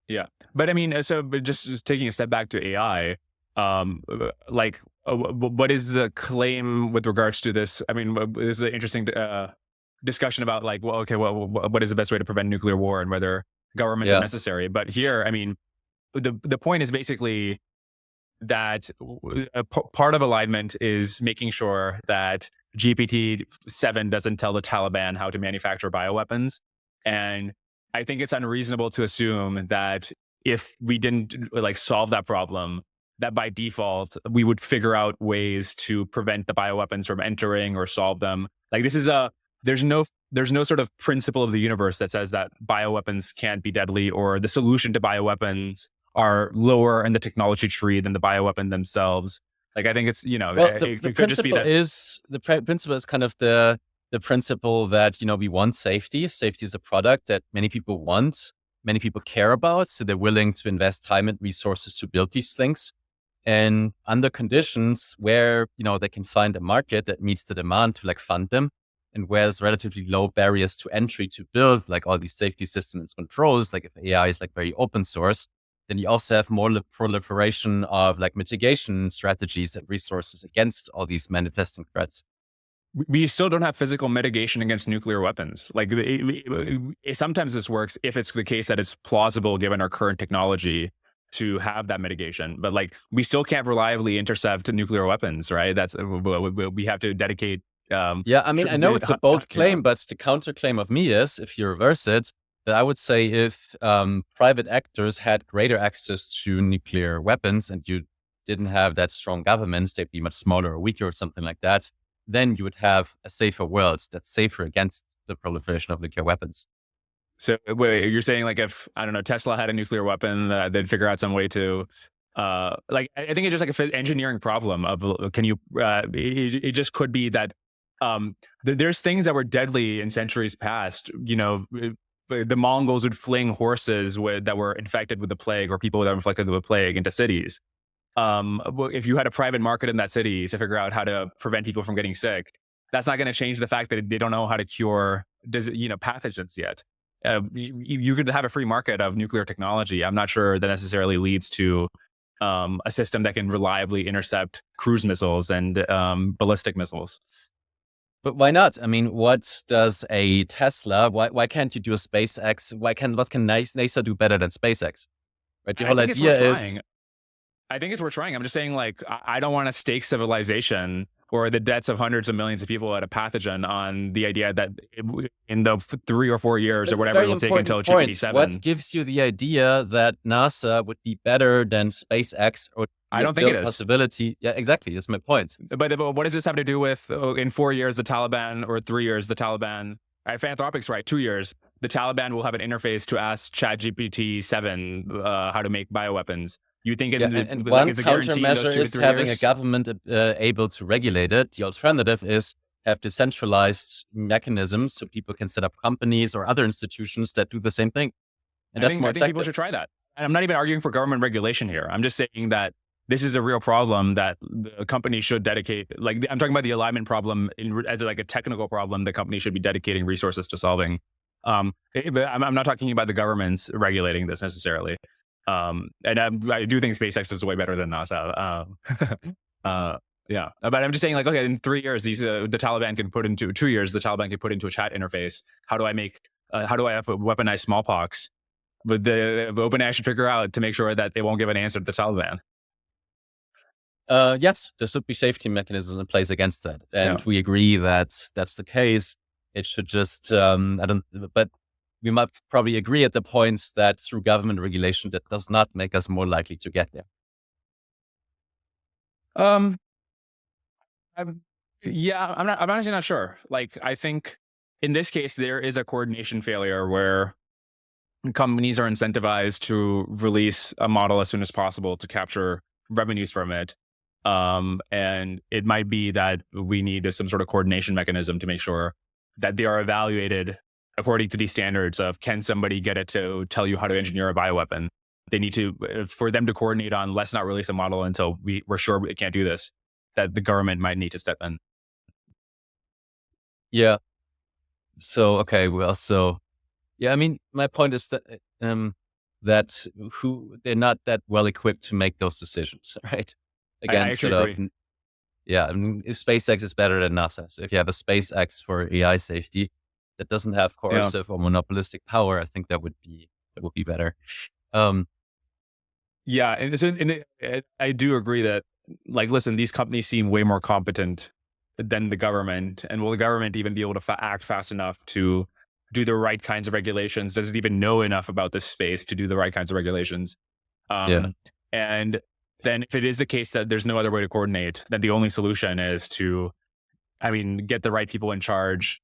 Yeah. But I mean, but just taking a step back to AI, what is the claim with regards to this? I mean, this is an interesting discussion about like, well, okay, well, what is the best way to prevent nuclear war and whether governments are necessary? But here, I mean, the point is basically that a part of alignment is making sure that GPT-7 doesn't tell the Taliban how to manufacture bioweapons. And I think it's unreasonable to assume that if we didn't like solve that problem, that by default, we would figure out ways to prevent the bioweapons from entering or solve them. Like there's no sort of principle of the universe that says that bioweapons can't be deadly or the solution to bioweapons are lower in the technology tree than the bioweapon themselves. Like I think it's, the principle is kind of the the principle that, we want safety. Safety is a product that many people want, many people care about. So they're willing to invest time and resources to build these things. And under conditions where, they can find a market that meets the demand to fund them, and where there's relatively low barriers to entry to build all these safety systems and controls, if AI is very open source, then you also have more proliferation of mitigation strategies and resources against all these manifesting threats. We still don't have physical mitigation against nuclear weapons. Sometimes this works if it's the case that it's plausible given our current technology to have that mitigation. But we still can't reliably intercept nuclear weapons, right? We have to dedicate. I know it's a bold claim, but the counterclaim of me is, if you reverse it, that I would say if private actors had greater access to nuclear weapons and you didn't have that strong governments, they'd be much smaller or weaker or something like that, then you would have a safer world that's safer against the proliferation of nuclear weapons. So wait, you're saying if, I don't know, Tesla had a nuclear weapon, they'd figure out some way to, I think it's just an engineering problem of, it just could be that there's things that were deadly in centuries past. The Mongols would fling horses that were infected with the plague, or people that were infected with the plague, into cities. If you had a private market in that city to figure out how to prevent people from getting sick, that's not going to change the fact that they don't know how to cure pathogens yet. You could have a free market of nuclear technology. I'm not sure that necessarily leads to a system that can reliably intercept cruise missiles and ballistic missiles. But why not? What does a Tesla? Why can't you do a SpaceX? What can NASA do better than SpaceX? Right. The whole idea is, I think it's worth trying. I'm just saying, I don't want to stake civilization or the deaths of hundreds of millions of people at a pathogen on the idea that in the 3 or 4 years or whatever it'll take until GPT-7. What gives you the idea that NASA would be better than SpaceX? Or I don't think it is. Possibility. Yeah, exactly. That's my point. But what does this have to do with in 4 years the Taliban, or 3 years the Taliban? If Anthropic's right, 2 years the Taliban will have an interface to ask ChatGPT-7 how to make bioweapons. You think and one countermeasure is having a government able to regulate it. The alternative is have decentralized mechanisms so people can set up companies or other institutions that do the same thing. And I think people should try that. And I'm not even arguing for government regulation here. I'm just saying that this is a real problem that the company should dedicate. I'm talking about the alignment problem as a technical problem the company should be dedicating resources to solving. But I'm not talking about the governments regulating this necessarily. And I do think SpaceX is way better than NASA. Yeah, but I'm just saying, okay, in 3 years, the Taliban can put into 2 years, the Taliban can put into a chat interface. How do I have a weaponized smallpox? But the OpenAI should figure out to make sure that they won't give an answer to the Taliban. Yes, there should be safety mechanisms in place against that, and we agree that that's the case. It should just, but we might probably agree at the points that through government regulation, that does not make us more likely to get there. I'm honestly not sure. I think in this case, there is a coordination failure where companies are incentivized to release a model as soon as possible to capture revenues from it. And it might be that we need some sort of coordination mechanism to make sure that they are evaluated according to these standards of, can somebody get it to tell you how to engineer a bioweapon? They need to, for them to coordinate on, let's not release a model until we're sure we can't do this, that the government might need to step in. Yeah. So, okay. Well, my point is that, they're not that well equipped to make those decisions, right? Again, if SpaceX is better than NASA. So if you have a SpaceX for AI safety that doesn't have coercive or monopolistic power, I think that would be better. And I do agree that, listen, these companies seem way more competent than the government, and will the government even be able to act fast enough to do the right kinds of regulations? Does it even know enough about this space to do the right kinds of regulations? And then if it is the case that there's no other way to coordinate, then the only solution is to, get the right people in charge.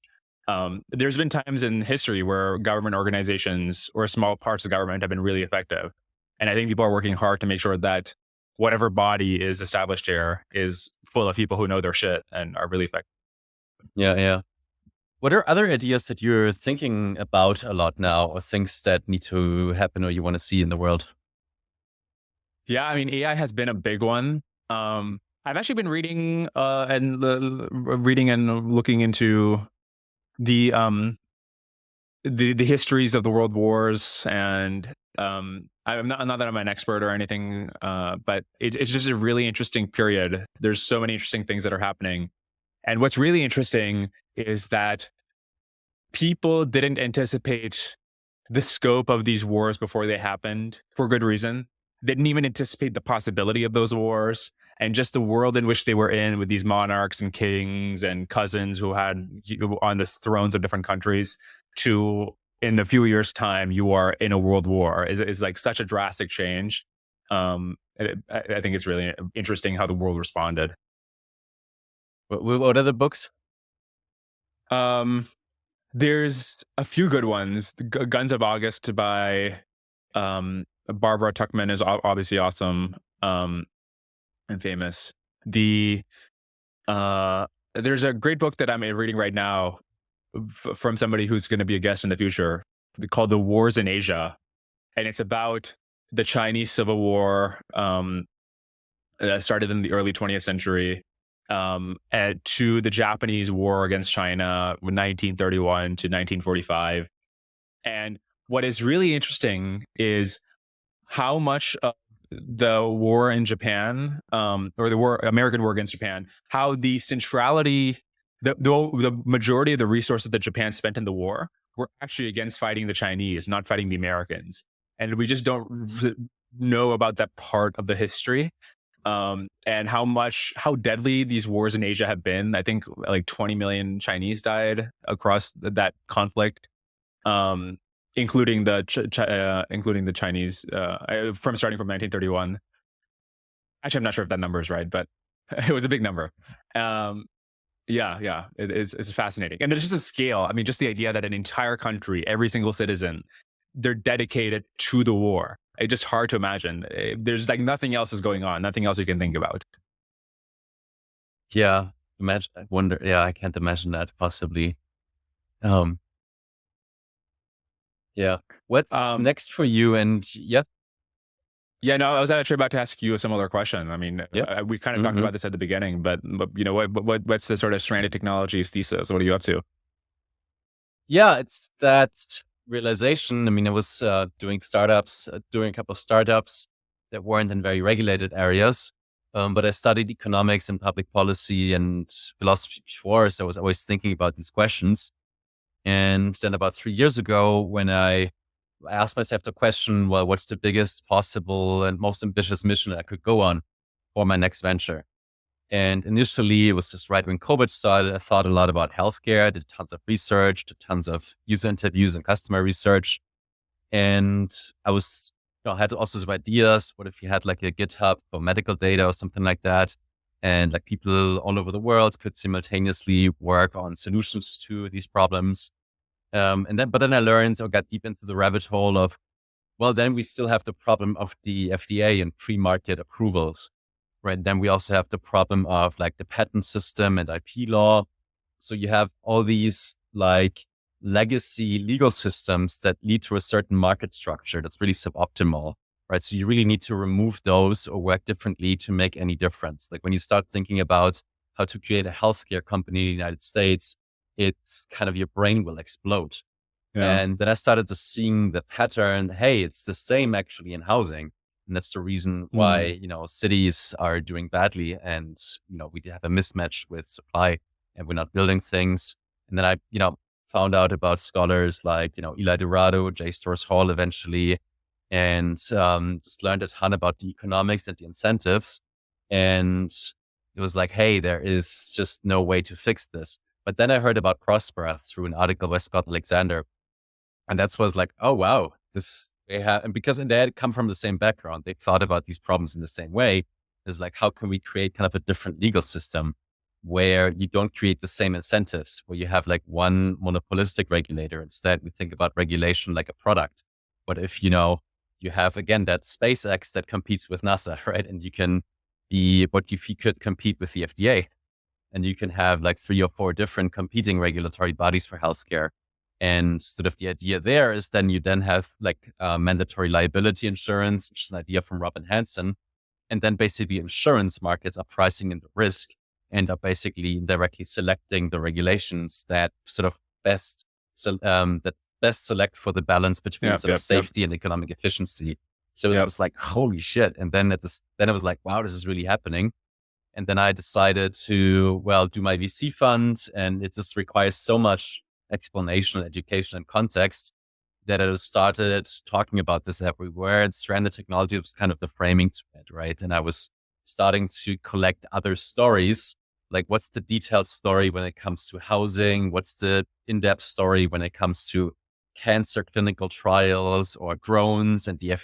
There's been times in history where government organizations or small parts of government have been really effective. And I think people are working hard to make sure that whatever body is established here is full of people who know their shit and are really effective. Yeah. What are other ideas that you're thinking about a lot now, or things that need to happen or you want to see in the world? Yeah, I mean, AI has been a big one. I've actually been reading reading and looking into the the histories of the world wars, and not that I'm an expert or anything, but it's just a really interesting period. There's so many interesting things that are happening, and what's really interesting is that people didn't anticipate the scope of these wars before they happened for good reason. Didn't even anticipate the possibility of those wars, and just the world in which they were in, with these monarchs and kings and cousins who had on the thrones of different countries, to in a few years' time you are in a world war is like such a drastic change. I think it's really interesting how the world responded. What other books? Um, there's a few good ones. Guns of August by Barbara Tuchman is obviously awesome, and famous. The There's a great book that I'm reading right now from somebody who's going to be a guest in the future, called "The Wars in Asia," and it's about the Chinese Civil War, that started in the early 20th century, to the Japanese War against China, 1931 to 1945. And what is really interesting is how much of the war in Japan, or the American war against Japan, how the centrality, the majority of the resources that Japan spent in the war were actually against fighting the Chinese, not fighting the Americans. And we just don't know about that part of the history, and how deadly these wars in Asia have been. I think like 20 million Chinese died across that conflict, including the Chinese, from starting from 1931. Actually, I'm not sure if that number is right, but it was a big number. Yeah, it's fascinating, and there's just a scale. I mean, just the idea that an entire country, every single citizen, they're dedicated to the war. It's just hard to imagine. There's like nothing else is going on, nothing else you can think about. Yeah, imagine. I wonder. Yeah, I can't imagine that possibly. Um, yeah. What's Um, next for you? And yeah, yeah, no, I was actually about to ask you a similar question. I mean, yeah. we kind of talked hmm about this at the beginning, but what's the sort of stranded technologies thesis? What are you up to? Yeah, it's that realization. I mean, I was doing startups, doing a couple of startups that weren't in very regulated areas. But I studied economics and public policy and philosophy before, so I was always thinking about these questions. And then about 3 years ago, when I asked myself the question, well, what's the biggest possible and most ambitious mission I could go on for my next venture? And initially, it was just right when COVID started. I thought a lot about healthcare, did tons of research, did tons of user interviews and customer research. And I was, had also some ideas. What if you had like a GitHub for medical data or something like that? And like people all over the world could simultaneously work on solutions to these problems. But then I learned or got deep into the rabbit hole of, well, then we still have the problem of the FDA and pre-market approvals, right? Then we also have the problem of like the patent system and IP law. So you have all these like legacy legal systems that lead to a certain market structure that's really suboptimal, right? So you really need to remove those or work differently to make any difference. Like when you start thinking about how to create a healthcare company in the United States, it's kind of your brain will explode. Yeah. And then I started to seeing the pattern. Hey, it's the same actually in housing. And that's the reason why, Mm. cities are doing badly and, we have a mismatch with supply and we're not building things. And then I, found out about scholars like, Eli Dorado, J. Stores Hall eventually, and just learned a ton about the economics and the incentives. And it was like, hey, there is just no way to fix this. But then I heard about Prospera through an article by Scott Alexander. And that's was like, oh, wow, they have, and because they had come from the same background, they thought about these problems in the same way. Is like, how can we create kind of a different legal system where you don't create the same incentives, where you have like one monopolistic regulator? Instead, we think about regulation like a product. But if, you have again that SpaceX that competes with NASA, right? And you can be, what if you could compete with the FDA? and you can have like 3 or 4 different competing regulatory bodies for healthcare. And sort of the idea there is then you then have like mandatory liability insurance, which is an idea from Robin Hanson. And then basically insurance markets are pricing in the risk and are basically indirectly selecting the regulations that sort of best select for the balance between safety and economic efficiency. So it was like, holy shit. And then then it was like, wow, this is really happening. And then I decided to, do my VC fund, and it just requires so much explanation, education, and context that I started talking about this everywhere. And Stranded Technology was kind of the framing to it, right? And I was starting to collect other stories, like what's the detailed story when it comes to housing? What's the in-depth story when it comes to cancer clinical trials or drones and the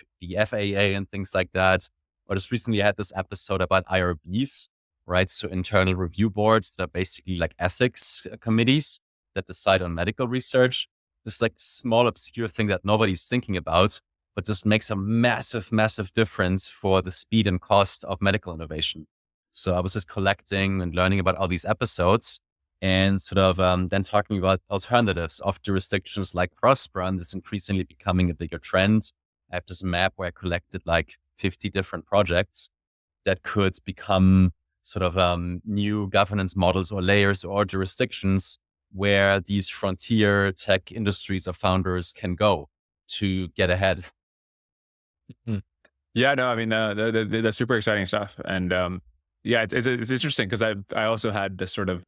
FAA and things like that? Or just recently I had this episode about IRBs, right? So internal review boards that are basically like ethics committees that decide on medical research. This like small obscure thing that nobody's thinking about, but just makes a massive, massive difference for the speed and cost of medical innovation. So I was just collecting and learning about all these episodes and sort of then talking about alternatives of jurisdictions like Prosper, and this increasingly becoming a bigger trend. I have this map where I collected like 50 different projects that could become sort of new governance models or layers or jurisdictions where these frontier tech industries or founders can go to get ahead. Yeah, no, I mean, that's super exciting stuff. And it's interesting because I also had this sort of,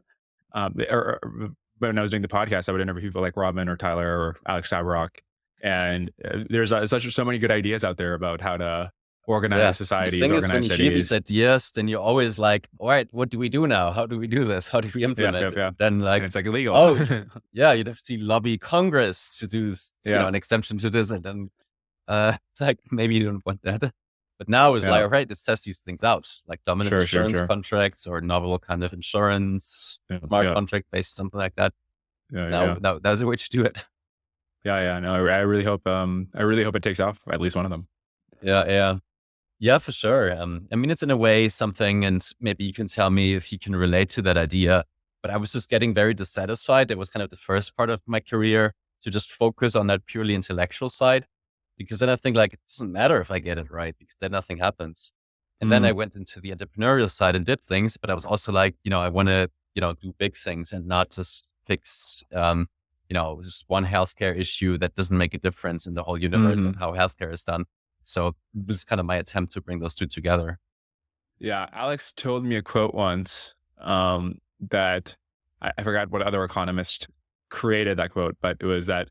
when I was doing the podcast, I would interview people like Robin or Tyler or Alex Savarok. And there's so many good ideas out there about how to organize societies, organize when cities. You hear these ideas, then you're always like, all right, what do we do now? How do we do this? How do we implement it? Then like, and it's like illegal. You'd have to lobby Congress to do an exemption to this. And then like maybe you don't want that. But now it's like, all right, let's test these things out, like dominant insurance contracts or novel kind of insurance, smart contract based, something like that. That's the way to do it. No, I really hope it takes off, at least one of them. Yeah, for sure. I mean, it's in a way something, and maybe you can tell me if you can relate to that idea, but I was just getting very dissatisfied. It was kind of the first part of my career to just focus on that purely intellectual side, because then I think like, it doesn't matter if I get it right, because then nothing happens. And then I went into the entrepreneurial side and did things, but I was also like, I want to, do big things and not just fix, just one healthcare issue that doesn't make a difference in the whole universe of how healthcare is done. So this is kind of my attempt to bring those two together. Yeah. Alex told me a quote once that I forgot what other economist created that quote, but it was that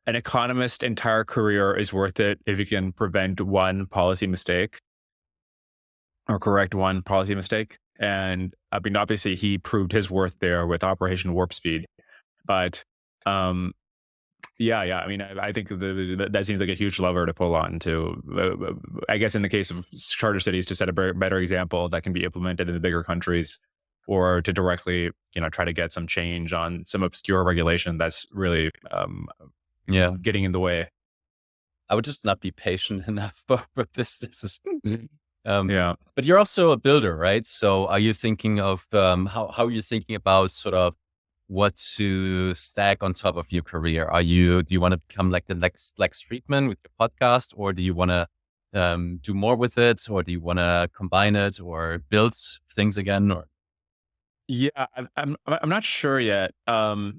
an economist's entire career is worth it if you can prevent one policy mistake or correct one policy mistake. And I mean, obviously he proved his worth there with Operation Warp Speed, but I mean, I think that seems like a huge lever to pull on to, I guess in the case of charter cities, to set a better example that can be implemented in the bigger countries, or to directly, try to get some change on some obscure regulation that's really, getting in the way. I would just not be patient enough for this. This is, but you're also a builder, right? So are you thinking of, how are you thinking about sort of what to stack on top of your career? Do you want to become like the next Lex Friedman with your podcast, or do you want to do more with it, or do you want to combine it or build things again? Or I'm not sure yet. I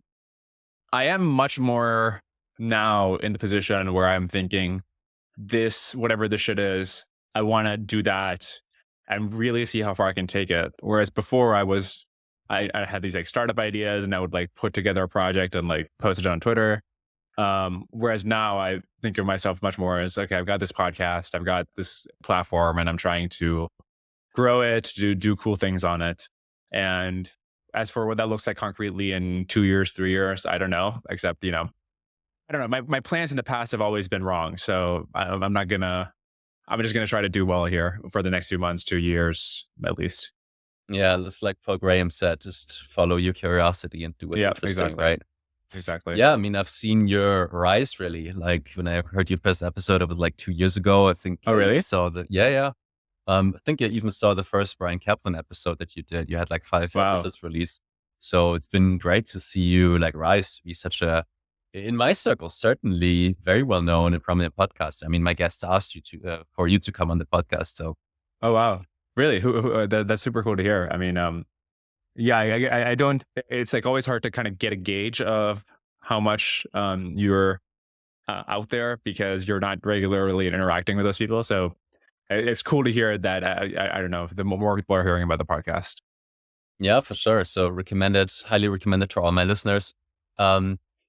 am much more now in the position where I'm thinking this, whatever this shit is, I want to do that and really see how far I can take it. Whereas before I had these like startup ideas and I would like put together a project and like post it on Twitter. Whereas now I think of myself much more as, okay, I've got this podcast, I've got this platform, and I'm trying to grow it, do cool things on it. And as for what that looks like concretely in 2 years, 3 years, I don't know, except, I don't know. My plans in the past have always been wrong. So I'm just going to try to do well here for the next few months, 2 years, at least. Yeah, it's like Paul Graham said, just follow your curiosity and do what's interesting, right? Exactly. Yeah, I mean, I've seen your rise really. Like when I heard your first episode, it was like 2 years ago, I think. Oh, really? So yeah. I think I even saw the first Brian Kaplan episode that you did. You had like 5 Wow. episodes released. So it's been great to see you like rise to be such a, in my circle, certainly very well known and prominent podcast. I mean, my guest asked you to, for you to come on the podcast. So, Oh, wow. Really? That's super cool to hear. I mean, yeah, I don't, it's like always hard to kind of get a gauge of how much you're out there because you're not regularly interacting with those people. So it's cool to hear that, I don't know, the more people are hearing about the podcast. yeah, for sure. So recommended, highly recommended to all my listeners.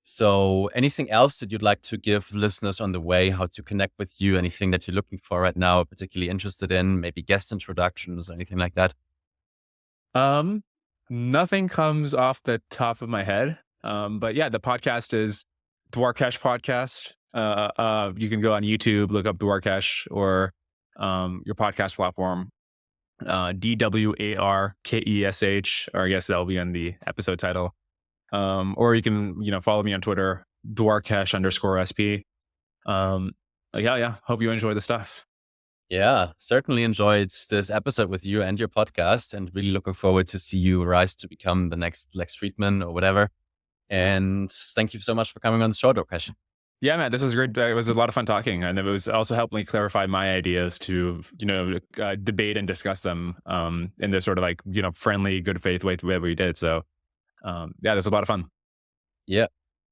So anything else that you'd like to give listeners on the way, how to connect with you, anything that you're looking for right now, particularly interested in, maybe guest introductions, anything like that? Nothing comes off the top of my head. But yeah, the podcast is Dwarkesh Podcast. You can go on YouTube, look up Dwarkesh or your podcast platform, DWARKESH, or I guess that'll be on the episode title. Or you can, follow me on Twitter, Dwarkesh_SP. Yeah. Hope you enjoy the stuff. Yeah, certainly enjoyed this episode with you and your podcast, and really looking forward to see you rise to become the next Lex Friedman or whatever. And thank you so much for coming on the show, Dwarkesh. Yeah, man, this was great. It was a lot of fun talking, and it was also helped me clarify my ideas to, debate and discuss them in this sort of like, friendly, good faith way we did. So, yeah, it was a lot of fun. Yeah,